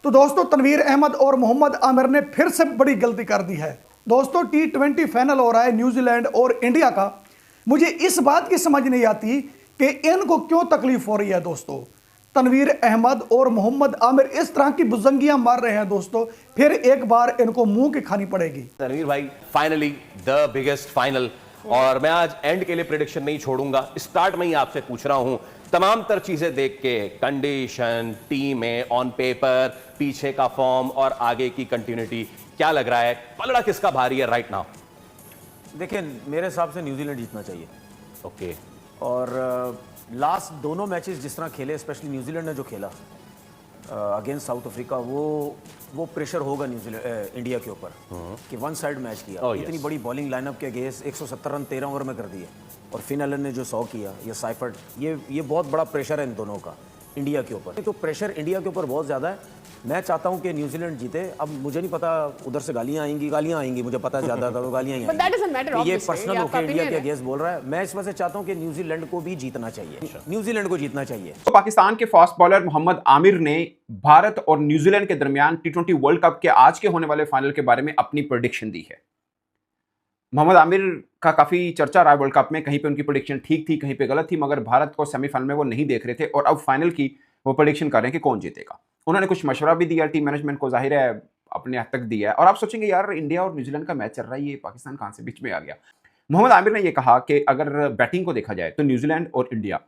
तो दोस्तों तनवीर अहमद और मोहम्मद आमिर ने फिर से बड़ी गलती कर दी है। दोस्तों T20 फाइनल हो रहा है न्यूजीलैंड और इंडिया का। मुझे इस बात की समझ नहीं आती कि इनको क्यों तकलीफ हो रही है। दोस्तों तनवीर अहमद और मोहम्मद आमिर इस तरह की बुजंगियां मार रहे हैं दोस्तों, फिर एक बार इनको मुंह की खानी पड़ेगी। तनवीर भाई फाइनली द बिगेस्ट फाइनल, और मैं आज एंड के लिए प्रेडिक्शन नहीं छोड़ूंगा। स्टार्ट में ही आपसे पूछ रहा हूं, तमाम तर चीजें देख के, कंडीशन, टीमें, ऑन पेपर, पीछे का फॉर्म और आगे की कंटिन्यूटी, क्या लग रहा है पलड़ा किसका भारी है राइट नाउ? देखिए मेरे हिसाब से न्यूजीलैंड जीतना चाहिए। ओके। और लास्ट दोनों मैचेस जिस तरह खेले, स्पेशली न्यूजीलैंड ने जो खेला अगेंस्ट साउथ अफ्रीका, वो प्रेशर होगा न्यूजीलैंड इंडिया के ऊपर कि वन साइड मैच किया। इतनी बड़ी बॉलिंग लाइनअप के अगेंस्ट 170 रन 13 ओवर में कर दिए, और फिन एलन ने जो 100 किया, ये साइफर्ट, ये बहुत बड़ा प्रेशर है इन दोनों का इंडिया के ऊपर। तो प्रेशर इंडिया के ऊपर बहुत ज़्यादा है। मैं चाहता हूं कि न्यूजीलैंड जीते। अब मुझे नहीं पता, उधर से गालियां आएंगी, मुझे पता ज़्यादा था तो गालियां आएंगी। ये पर्सनल होकर इंडिया के अगेंस्ट बोल रहा है। मैं इस वजह से चाहता हूं कि न्यूजीलैंड को भी जीतना चाहिए, न्यूजीलैंड को जीतना चाहिए। तो पाकिस्तान के फास्ट बॉलर मोहम्मद आमिर ने भारत और न्यूजीलैंड के दरमियान T20 वर्ल्ड कप के आज के होने वाले फाइनल के बारे में अपनी प्रेडिक्शन दी है। मोहम्मद आमिर का काफी चर्चा रहा वर्ल्ड कप में, कहीं पे उनकी प्रेडिक्शन ठीक थी, कहीं पे गलत थी, मगर भारत को सेमीफाइनल में वो नहीं देख रहे थे और अब फाइनल की वो प्रेडिक्शन कर रहे हैं कि कौन जीतेगा। उन्होंने कुछ मशवरा भी दिया टीम मैनेजमेंट को, जाहिर है अपने हद तक दिया है। और आप सोचेंगे यार इंडिया और न्यूजीलैंड का मैच चल रहा है, ये पाकिस्तान कहां से बीच में आ गया। मोहम्मद आमिर ने यह कहा कि अगर बैटिंग को देखा जाए तो न्यूजीलैंड और इंडिया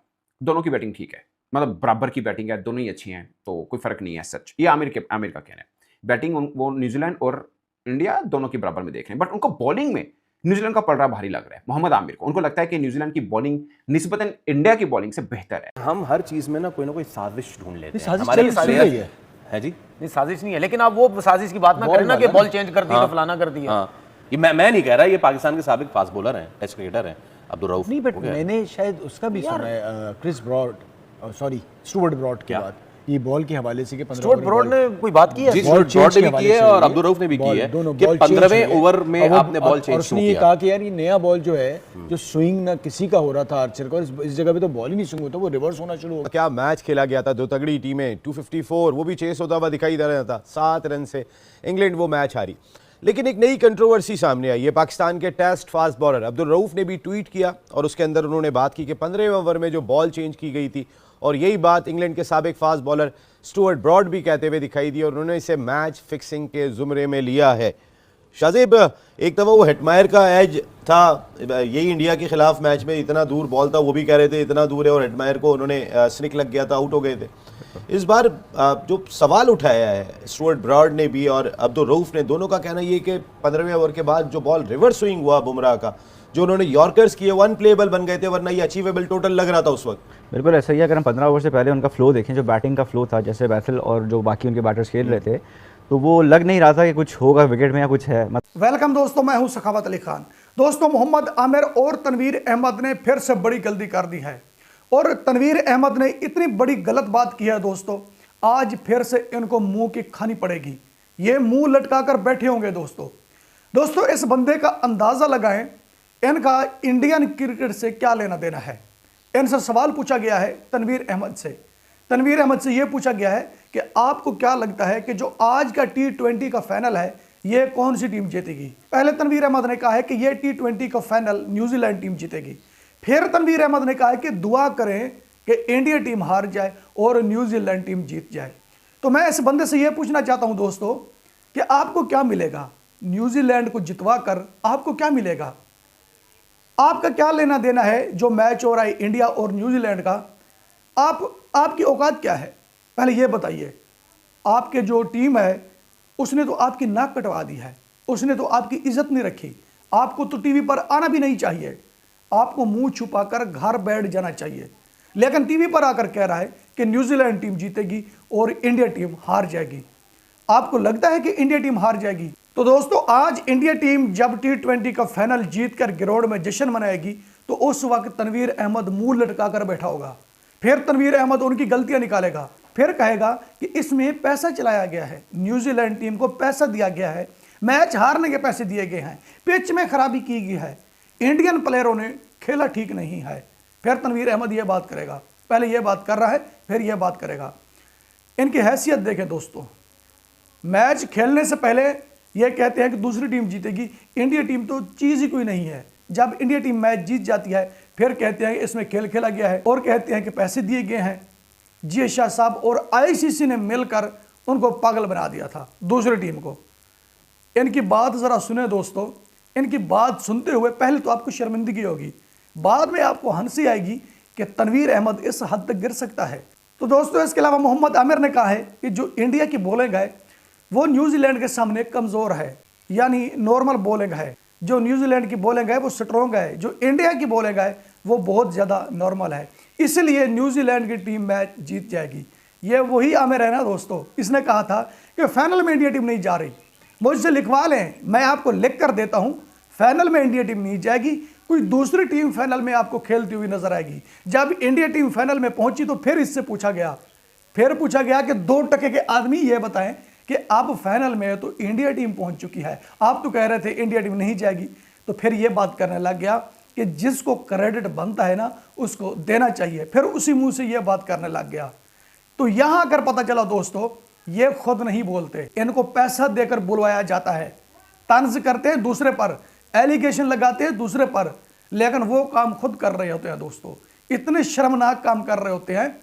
दोनों की बैटिंग ठीक है, मतलब बराबर की बैटिंग है, दोनों ही अच्छी हैं, तो कोई फर्क नहीं है सच। ये आमिर का कहना है। बैटिंग वो न्यूजीलैंड और इंडिया दोनों की बराबर में देख रहे हैं, बट उनको बॉलिंग में न्यूजीलैंड का पलड़ा भारी लग रहा है मोहम्मद आमिर को। उनको लगता है कि न्यूजीलैंड की बॉलिंग निस्बतन इंडिया की बॉलिंग से बेहतर है। हम हर चीज में ना कोई साजिश ढूंढ लेते हैं। हमारे साजिश है जी, नहीं साजिश नहीं है, लेकिन आप वो साजिश की बात ना करें ना कि बॉल चेंज कर दी तो फलाना कर दिया। ये मैं नहीं कह रहा, ये पाकिस्तान के साबिक फास्ट बॉलर हैं, टेस्ट क्रिकेटर हैं अब्दुल रऊफ। नहीं, बट मैंने शायद उसका भी सुना है, Chris Broad, sorry Stuart Broad की बात, ये बॉल के हवाले से कि 15 स्टुअर्ट ब्रॉड ने कोई बात की है? जी, स्टुअर्ट ब्रॉड ने भी की है और अब्दुल रऊफ ने भी की है कि 15वें ओवर में आपने बॉल चेंज किया। और उसने ये कहा कि यार ये नया बॉल जो है, जो स्विंग ना किसी का हो रहा था आर्चर का, इस जगह पे तो बॉल ही नहीं स्विंग होता, वो रिवर्स होना शुरू हो गया। क्या मैच खेला गया था, दो तगड़ी टीमें, 254, वो भी चेस होता हुआ दिखाई दे रहा था। 7 रन से इंग्लैंड वो मैच हारी। लेकिन एक नई कंट्रोवर्सी सामने आई है। पाकिस्तान के test fast bowler Abdul Rauf ने भी ट्वीट किया और उसके अंदर उन्होंने बात की कि 15वें ओवर में जो बॉल चेंज की गई थी, और यही बात इंग्लैंड के साबिक फास्ट बॉलर स्टुअर्ट ब्रॉड भी कहते हुए दिखाई दी, और उन्होंने इसे मैच फिक्सिंग के जुमरे में लिया है। शाजिब, एक दफ़ा वो हेटमायर का एज था, यही इंडिया के खिलाफ मैच में इतना दूर बॉल था, वो भी कह रहे थे इतना दूर है, और हेटमायर को उन्होंने स्निक लग गया था, आउट हो गए थे। इस बार जो सवाल उठाया है स्टुअर्ट ब्रॉड ने भी और अब्दुल रऊफ ने, दोनों का कहना ये कि 15वें ओवर के बाद जो बॉल रिवर्स स्विंग हुआ बुमराह का, जो उन्होंने यॉर्कर्स किए, 1 प्लेबल बन गए थे, वरना ये अचीवेबल टोटल लग रहा था उस वक्त। बिल्कुल ऐसा ही है। अगर हम 15 ओवर से पहले उनका फ्लो देखें, जो बैटिंग का फ्लो था, जैसे बैथल और जो बाकी उनके बैटर्स खेल रहे थे, तो वो लग नहीं रहा था कि कुछ होगा विकेट में या कुछ है। वेलकम दोस्तों, मैं हूं सखावत अली खान। दोस्तों मोहम्मद आमिर और तनवीर अहमद ने फिर से बड़ी गलती कर दी है, और तनवीर अहमद ने इतनी बड़ी गलत बात की है दोस्तों, आज फिर से इनको मुंह की खानी पड़ेगी। ये मुंह लटका कर बैठे होंगे दोस्तों इस बंदे का अंदाजा लगाएं, इनका इंडियन क्रिकेट से क्या लेना देना है। इनसे सवाल पूछा गया है तनवीर अहमद से यह पूछा गया है कि आपको क्या लगता है कि जो आज का T20 का फाइनल है, ये कौन सी टीम जीतेगी। पहले तनवीर अहमद ने कहा है कि ये T20 का फाइनल न्यूजीलैंड टीम जीतेगी। फिर तनवीर अहमद ने कहा है कि दुआ करें कि इंडिया टीम हार जाए और न्यूजीलैंड टीम जीत जाए। तो मैं इस बंदे से यह पूछना चाहता हूं दोस्तों कि आपको क्या मिलेगा, न्यूजीलैंड को जितवा कर आपको क्या मिलेगा, आपका क्या लेना देना है जो मैच हो रहा है इंडिया और न्यूजीलैंड का। आपकी औकात क्या है, पहले यह बताइए। आपके जो टीम है उसने तो आपकी नाक कटवा दी है, उसने तो आपकी इज्जत नहीं रखी। आपको तो टीवी पर आना भी नहीं चाहिए, आपको मुंह छुपाकर घर बैठ जाना चाहिए। लेकिन टीवी पर आकर कह रहा है कि न्यूजीलैंड टीम जीतेगी और इंडिया टीम हार जाएगी। आपको लगता है कि इंडिया टीम हार जाएगी? तो दोस्तों आज इंडिया टीम जब T20 का फाइनल जीतकर ग्राउंड में जश्न मनाएगी, तो उस वक्त तनवीर अहमद मुंह लटका कर बैठा होगा। फिर तनवीर अहमद उनकी गलतियां निकालेगा, फिर कहेगा कि इसमें पैसा चलाया गया है, न्यूजीलैंड टीम को पैसा दिया गया है, मैच हारने के पैसे दिए गए हैं, पिच में खराबी की गई है, इंडियन प्लेयरों ने खेला ठीक नहीं है। फिर तनवीर अहमद यह बात करेगा, पहले यह बात कर रहा है, फिर यह बात करेगा। इनकी हैसियत देखें दोस्तों, मैच खेलने से पहले ये कहते हैं कि दूसरी टीम जीतेगी, इंडिया टीम तो चीज़ ही कोई नहीं है। जब इंडिया टीम मैच जीत जाती है फिर कहते हैं कि इसमें खेल खेला गया है और कहते हैं कि पैसे दिए गए हैं। जी शाह साहब और आईसीसी ने मिलकर उनको पागल बना दिया था दूसरी टीम को। इनकी बात ज़रा सुने दोस्तों, इनकी बात सुनते हुए पहले तो आपको शर्मिंदगी होगी, बाद में आपको हंसी आएगी कि तनवीर अहमद इस हद तक गिर सकता है। तो दोस्तों इसके अलावा मोहम्मद आमिर ने कहा है कि जो इंडिया की बॉलिंग है वो न्यूजीलैंड के सामने कमज़ोर है, यानी नॉर्मल बॉलिंग है। जो न्यूजीलैंड की बॉलिंग है वो स्ट्रॉन्ग है, जो इंडिया की बॉलिंग है वो बहुत ज़्यादा नॉर्मल है, इसलिए न्यूजीलैंड की टीम मैच जीत जाएगी। ये वही आमिर है ना दोस्तों, इसने कहा था कि फाइनल में इंडिया टीम नहीं जा रही। मुझसे लिखवा लें, मैं आपको लिख कर देता हूँ, फाइनल में इंडिया टीम नहीं जाएगी, कोई दूसरी टीम फाइनल में आपको खेलती हुई नजर आएगी। जब इंडिया टीम फाइनल में पहुंची तो फिर इससे पूछा गया कि 2 टके के आदमी ये बताएं कि आप फाइनल में तो इंडिया टीम पहुंच चुकी है, आप तो कह रहे थे इंडिया टीम नहीं जाएगी। तो फिर ये बात करने लग गया कि जिसको क्रेडिट बनता है ना उसको देना चाहिए, फिर उसी मुंह से ये बात करने लग गया। तो यहां अगर पता चला दोस्तों, ये खुद नहीं बोलते, इनको पैसा देकर बुलवाया जाता है, तंज करते हैं दूसरे पर, एलिगेशन लगाते हैं दूसरे पर, लेकिन वो काम खुद कर रहे होते हैं दोस्तों। इतने शर्मनाक काम कर रहे होते हैं,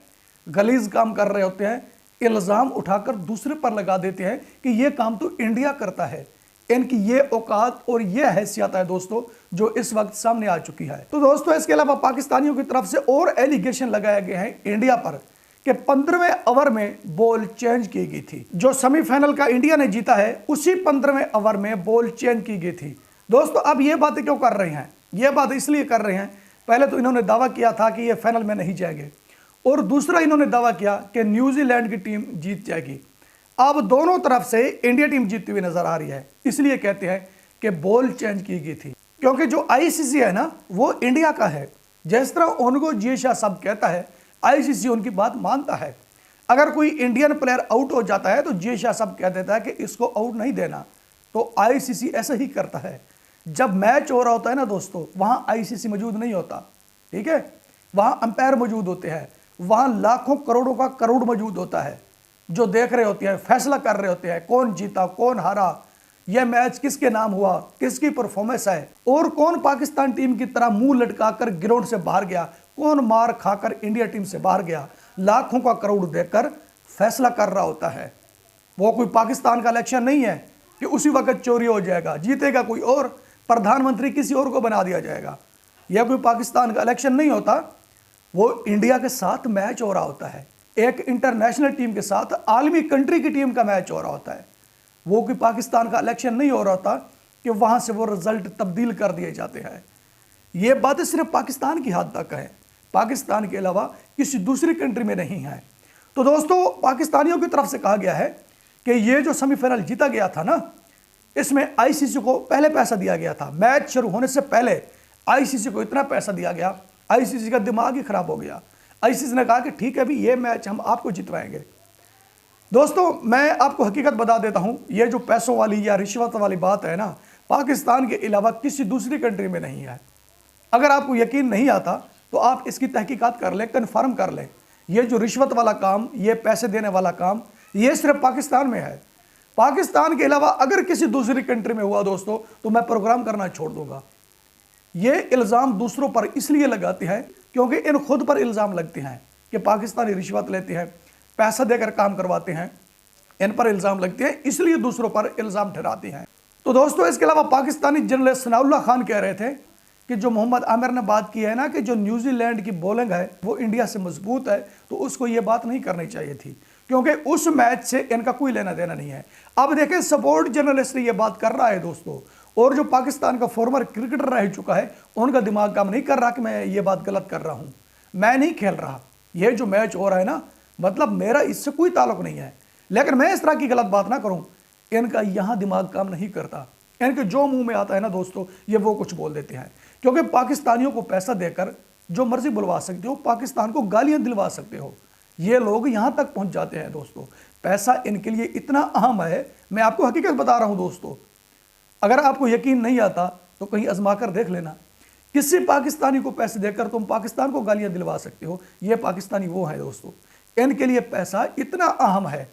गलीज काम कर रहे होते हैं, इल्ज़ाम उठाकर दूसरे पर लगा देते हैं कि ये काम तो इंडिया करता है। इनकी ये औकात और ये हैसियत है दोस्तों जो इस वक्त सामने आ चुकी है। तो दोस्तों इसके अलावा पाकिस्तानियों की तरफ से और एलिगेशन लगाए गए हैं इंडिया पर कि 15वें ओवर में बॉल चेंज की गई थी। जो सेमीफाइनल का इंडिया ने जीता है उसी 15वें ओवर में बॉल चेंज की गई थी। दोस्तों अब ये बातें क्यों कर रहे हैं? ये बात इसलिए कर रहे हैं, पहले तो इन्होंने दावा किया था कि ये फाइनल में नहीं जाएंगे, और दूसरा इन्होंने दावा किया कि न्यूजीलैंड की टीम जीत जाएगी। अब दोनों तरफ से इंडिया टीम जीतती हुई नजर आ रही है, इसलिए कहते हैं कि बॉल चेंज की गई थी, क्योंकि जो आईसीसी है ना वो इंडिया का है। जिस तरह उनको जी शाह साहब कहता है, आईसीसी उनकी बात मानता है। अगर कोई इंडियन प्लेयर आउट हो जाता है तो जी शाह साहब कह देता है कि इसको आउट नहीं देना, तो आईसीसी ऐसा ही करता है। जब मैच हो रहा होता है ना दोस्तों, वहां आईसीसी मौजूद नहीं होता, ठीक है, वहां अंपायर मौजूद होते हैं, वहां लाखों करोड़ों का करोड़ मौजूद होता है जो देख रहे होते हैं, फैसला कर रहे होते हैं कौन जीता कौन हारा, यह मैच किसके नाम हुआ, किसकी परफॉर्मेंस है, और कौन पाकिस्तान टीम की तरह मुंह लटकाकर ग्राउंड से बाहर गया, कौन मार खाकर इंडिया टीम से बाहर गया। लाखों का करोड़ देकर फैसला कर रहा होता है। वो कोई पाकिस्तान का इलेक्शन नहीं है कि उसी वक्त चोरी हो जाएगा, जीतेगा कोई और, प्रधानमंत्री किसी और को बना दिया जाएगा। यह कोई पाकिस्तान का इलेक्शन नहीं होता, वो इंडिया के साथ मैच हो रहा होता है, एक इंटरनेशनल टीम के साथ आलमी कंट्री की टीम का मैच हो रहा होता है। वो कोई पाकिस्तान का इलेक्शन नहीं हो रहा होता कि वहाँ से वो रिजल्ट तब्दील कर दिए जाते हैं। ये बातें सिर्फ पाकिस्तान की हद तक है, पाकिस्तान के अलावा किसी दूसरी कंट्री में नहीं है। तो दोस्तों पाकिस्तानियों की तरफ से कहा गया है कि ये जो सेमीफाइनल जीता गया था ना, इसमें आईसीसी को पहले पैसा दिया गया था। मैच शुरू होने से पहले आईसीसी को इतना पैसा दिया गया, आईसीसी का दिमाग ही खराब हो गया। आईसीसी ने कहा कि ठीक है भी, ये मैच हम आपको जितवाएंगे। दोस्तों मैं आपको हकीकत बता देता हूं, ये जो पैसों वाली या रिश्वत वाली बात है ना, पाकिस्तान के अलावा किसी दूसरी कंट्री में नहीं है। अगर आपको यकीन नहीं आता तो आप इसकी तहकीकात कर लें, कन्फर्म कर लें। ये जो रिश्वत वाला काम, ये पैसे देने वाला काम, ये सिर्फ पाकिस्तान में है। पाकिस्तान के अलावा अगर किसी दूसरी कंट्री में हुआ दोस्तों तो मैं प्रोग्राम करना छोड़ दूंगा। ये इल्ज़ाम दूसरों पर इसलिए लगाते हैं क्योंकि इन खुद पर इल्ज़ाम लगते हैं कि पाकिस्तानी रिश्वत लेते हैं, पैसा देकर काम करवाते हैं, इन पर इल्ज़ाम लगते हैं, इसलिए दूसरों पर इल्ज़ाम ठहराते हैं। तो दोस्तों इसके अलावा पाकिस्तानी जर्नलिस्ट सनाउल्लाह खान कह रहे थे कि जो मोहम्मद आमिर ने बात की है ना कि जो न्यूजीलैंड की बॉलिंग है वो इंडिया से मजबूत है, तो उसको ये बात नहीं करनी चाहिए थी क्योंकि उस मैच से इनका कोई लेना देना नहीं है। अब देखें सपोर्ट जर्नलिस्ट ये बात कर रहा है दोस्तों, और जो पाकिस्तान का फॉर्मर क्रिकेटर रह चुका है उनका दिमाग काम नहीं कर रहा कि मैं ये बात गलत कर रहा हूँ, मैं नहीं खेल रहा, ये जो मैच हो रहा है ना मतलब मेरा इससे कोई ताल्लुक नहीं है, लेकिन मैं इस तरह की गलत बात ना करूँ। इनका यहाँ दिमाग काम नहीं करता, इनके जो मुंह में आता है ना दोस्तों ये वो कुछ बोल देते हैं, क्योंकि पाकिस्तानियों को पैसा देकर जो मर्जी बुलवा सकते हो, पाकिस्तान को गालियां दिलवा सकते हो, ये लोग यहाँ तक पहुँच जाते हैं दोस्तों। पैसा इनके लिए इतना अहम है, मैं आपको हकीकत बता रहा हूँ दोस्तों। अगर आपको यकीन नहीं आता तो कहीं आजमा कर देख लेना, किसी पाकिस्तानी को पैसे देकर तुम पाकिस्तान को गालियां दिलवा सकते हो। ये पाकिस्तानी वो है दोस्तों, इनके लिए पैसा इतना अहम है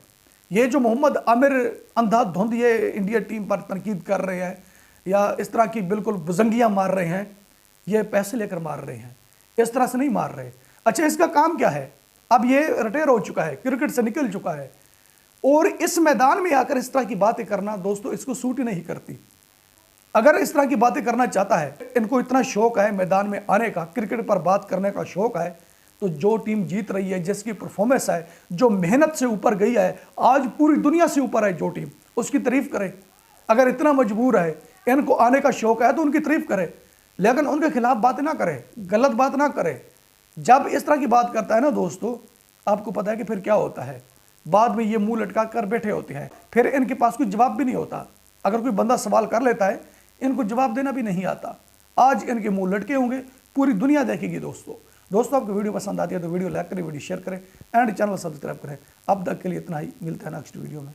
ये जो मोहम्मद आमिर अंधाधुंध ये इंडिया टीम पर तनकीद कर रहे हैं या इस तरह की बिल्कुल बुजंगियां मार रहे हैं, ये पैसे लेकर मार रहे हैं, इस तरह से नहीं मार रहे। अच्छा, इसका काम क्या है? अब ये रिटायर हो चुका है, क्रिकेट से निकल चुका है, और इस मैदान में आकर इस तरह की बातें करना दोस्तों इसको सूट ही नहीं करती। अगर इस तरह की बातें करना चाहता है, इनको इतना शौक है मैदान में आने का, क्रिकेट पर बात करने का शौक है, तो जो टीम जीत रही है, जिसकी परफॉर्मेंस है, जो मेहनत से ऊपर गई है, आज पूरी दुनिया से ऊपर है जो टीम, उसकी तारीफ करे। अगर इतना मजबूर है, इनको आने का शौक है, तो उनकी तारीफ करे, लेकिन उनके खिलाफ बात ना करे, गलत बात ना करे। जब इस तरह की बात करता है ना दोस्तों, आपको पता है कि फिर क्या होता है, बाद में ये मुंह लटका कर बैठे होते हैं, फिर इनके पास कोई जवाब भी नहीं होता। अगर कोई बंदा सवाल कर लेता है, इनको जवाब देना भी नहीं आता। आज इनके मुंह लटके होंगे, पूरी दुनिया देखेगी दोस्तों। आपको वीडियो पसंद आती है तो वीडियो लाइक करें, वीडियो शेयर करें एंड चैनल सब्सक्राइब करें। अब तक के लिए इतना ही, मिलता है नेक्स्ट वीडियो में।